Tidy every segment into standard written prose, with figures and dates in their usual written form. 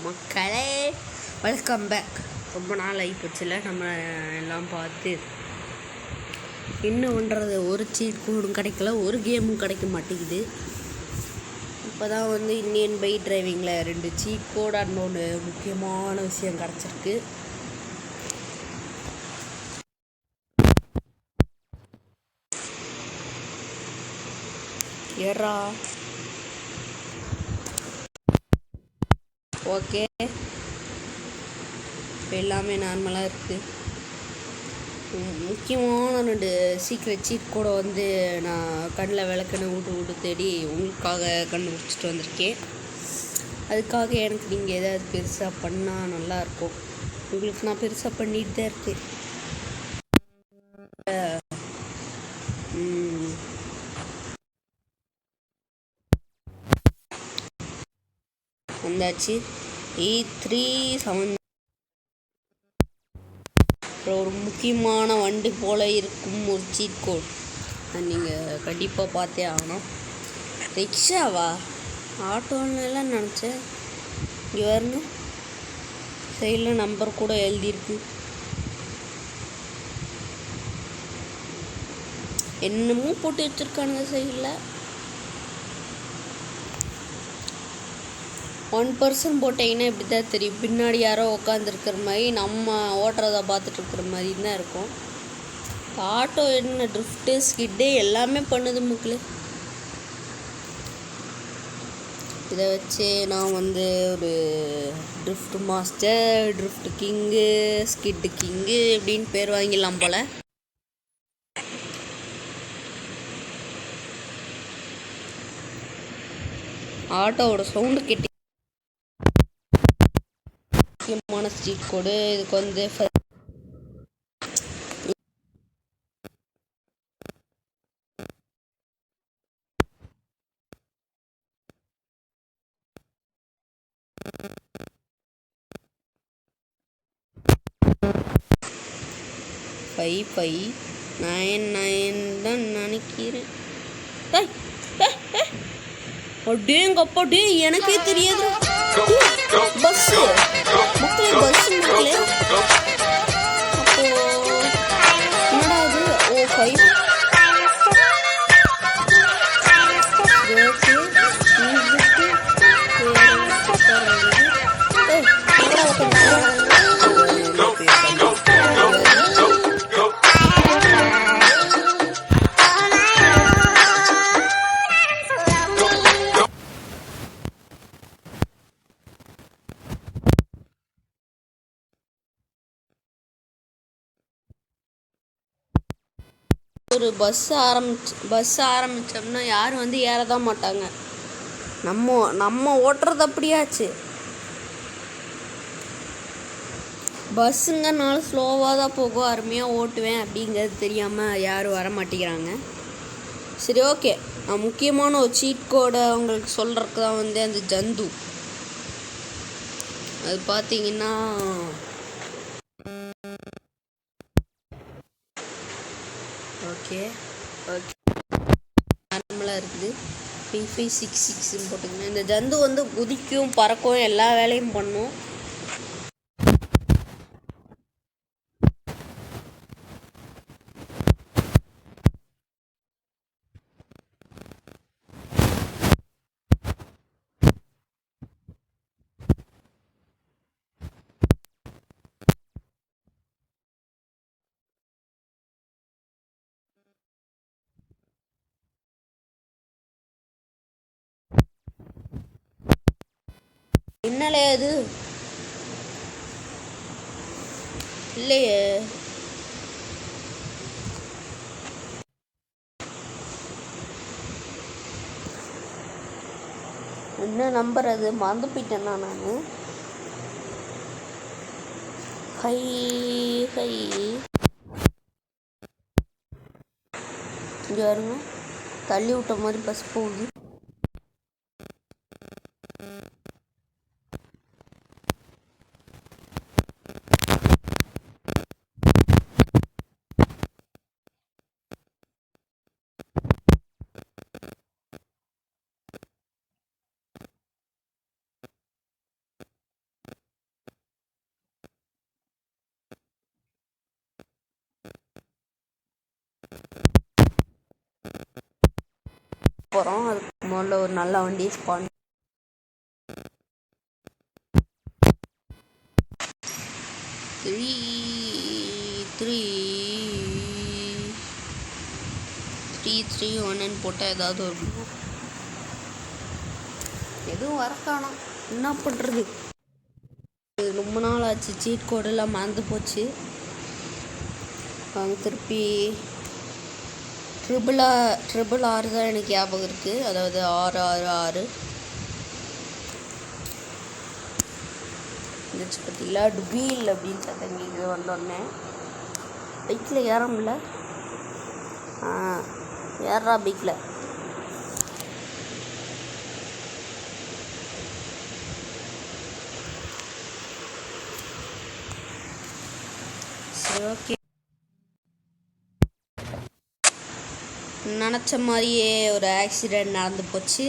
மக்களே welcome back. ரொம்ப நாள் ஆகிப்போச்சுல நம்ம எல்லாம் பார்த்து. இன்னும் பண்ணுறது ஒரு சீட் கோடும் கிடைக்கல, ஒரு கேமும் கிடைக்க மாட்டேங்குது. இப்போ தான் இந்தியன் பைக் டிரைவிங்கில் 2 சீட் கோடு ஒன்று முக்கியமான விஷயம் கிடச்சிருக்கு. ஏறா ஓகே, இப்போ எல்லாமே நார்மலாக இருக்குது. முக்கியமான 2 சீக்ரெட் சீட் கூட நான் கண்ணில் விளக்குன்னு விட்டு தேடி உங்களுக்காக கண்டுபிடிச்சிட்டு வந்திருக்கேன். அதுக்காக எனக்கு நீங்கள் ஏதாவது பெருசாக பண்ணால் நல்லாயிருக்கும். உங்களுக்கு நான் பெருசாக பண்ணிட்டு தான் இருக்கேன். வந்தாச்சு. E37 ஒரு முக்கியமான வண்டி போல் இருக்கும் ஒரு சீட் கோட் நீங்கள் கண்டிப்பாக பார்த்தே ஆகணும். ரிக்ஷாவா, ஆட்டோன்னெல்லாம் நினச்சேன். இங்கே வரணும், சைடில் நம்பர் கூட எழுதியிருக்கு. என்னமோ போட்டு வச்சுருக்கானுங்க சைடில். 1% போட்டிங்கன்னா இப்படி தான் தெரியும். பின்னாடி யாரோ உட்காந்துருக்கிற மாதிரி, நம்ம ஓட்டுறதை பார்த்துட்டு இருக்கிற மாதிரி தான் இருக்கும். ஆட்டோ என்ன ட்ரிஃப்ட்டு ஸ்கிட்டு எல்லாமே பண்ணுது மக்களே. இதை வச்சு நான் ஒரு drift master, drift king, skit king அப்படின்னு பேர் வாங்கிடலாம் போல். ஆட்டோவோட சவுண்டு கேட்டு முக்கியமான ஸ்ட்ரீட் கோடு. இதுக்கு 5599 தான் நினைக்கிறேன். அப்படியேங்கப்பா, டே எனக்கே தெரியாது. பஸ் மக்களே, பஸ் மக்களே. அப்போ என்னடா அது? ஓ 5 ஒரு பஸ் ஆரம்பித்தோம்னா யாரும் ஏறதான் மாட்டாங்க. நம்ம ஓட்டுறது அப்படியாச்சு. பஸ்ஸுங்கனால ஸ்லோவாக தான் போகும், அருமையாக ஓட்டுவேன் அப்படிங்கிறது தெரியாமல் யாரும் வர மாட்டேங்கிறாங்க. சரி, ஓகே. நான் முக்கியமான ஒரு சீட் கோடை அவங்களுக்கு சொல்கிறதுக்கு தான் அந்த ஜந்து. அது பார்த்தீங்கன்னா ஓகே நார்மலாக இருக்குது. 5566 போட்டிங்கன்னா இந்த ஜந்து குதிக்கும், பறக்கும், எல்லா வேலையும் பண்ணும். என்னலே அது? இல்லையே. என்ன நம்பர் அது? மறந்து போயிட்டேன்னா நான். ஹை இங்கே வருங்க, தள்ளி விட்ட மாதிரி பஸ் போகுது. போகிறோம். அதுக்கு முதல்ல ஒரு நல்ல வண்டி ஸ்பான் 3-3-1 போட்டால் ஏதாவது ஒரு எதுவும் வரக்கானோம். என்ன பண்ணுறது, ரொம்ப நாள் ஆச்சு. சீட் கோடெல்லாம் மறந்து போச்சு. அவங்க திருப்பி ட்ரிபிள் ஆர் தான் எனக்கு ஞாபகம் இருக்குது. அதாவது 666 இருந்துச்சு பார்த்தீங்களா. டுபீல் அப்படின்னு சத்தம் கேட்குது. வந்தோடனே பைக்கில் ஏற முடியல. ஏறா பைக்கில். சரி, ஓகே. நினச்ச மாதிரியே ஒரு ஆக்சிடெண்ட் நடந்து போச்சு.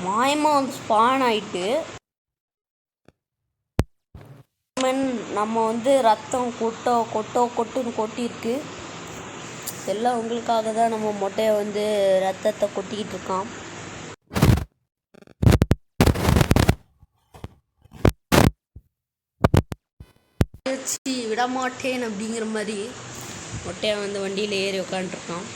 மாயமாக வந்து ஸ்பான் ஆகிட்டு நம்ம வந்து ரத்தம் கொட்டுன்னு கொட்டியிருக்கு. எல்லாம் உங்களுக்காக தான் நம்ம மொட்டையை வந்து ரத்தத்தை கொட்டிக்கிட்டு இருக்கான். விடமாட்டேன் அப்படிங்கிற மாதிரி மொட்டையை வந்து வண்டியில் ஏறி உட்காந்துருக்கான்.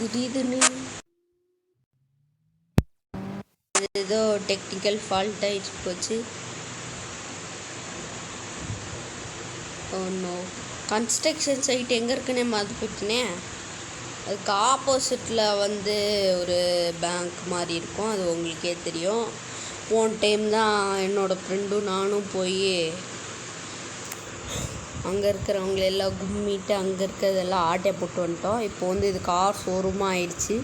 திடீர்னு ஏதோ டெக்னிக்கல் ஃபால்ட் ஆகிடுச்சு போச்சு. ஒன்றும் கன்ஸ்ட்ரக்ஷன் சைட் எங்கே இருக்குன்னே மறந்து போயிட்டுனே. அதுக்கு ஆப்போசிட்டில் வந்து ஒரு பேங்க் மாதிரி இருக்கும். அது உங்களுக்கே தெரியும். போன டைம் தான் என்னோடய ஃப்ரெண்டும் நானும் போய் அங்கே இருக்கிறவங்களெல்லாம் கும்மிட்டு அங்கே இருக்கிறதெல்லாம் ஆட்டை போட்டு வந்துட்டோம். இப்போ வந்து இது கார் ஷோரூமாக ஆயிடுச்சு.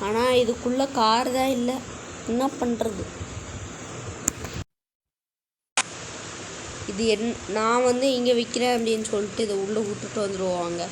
ஆனால் இதுக்குள்ளே கார் தான் இல்லை. என்ன பண்ணுறது, இது நான் வந்து இங்கே விற்கிறேன் அப்படின்னு சொல்லிட்டு இதை உள்ளே விட்டுட்டு வந்துடுவாங்க.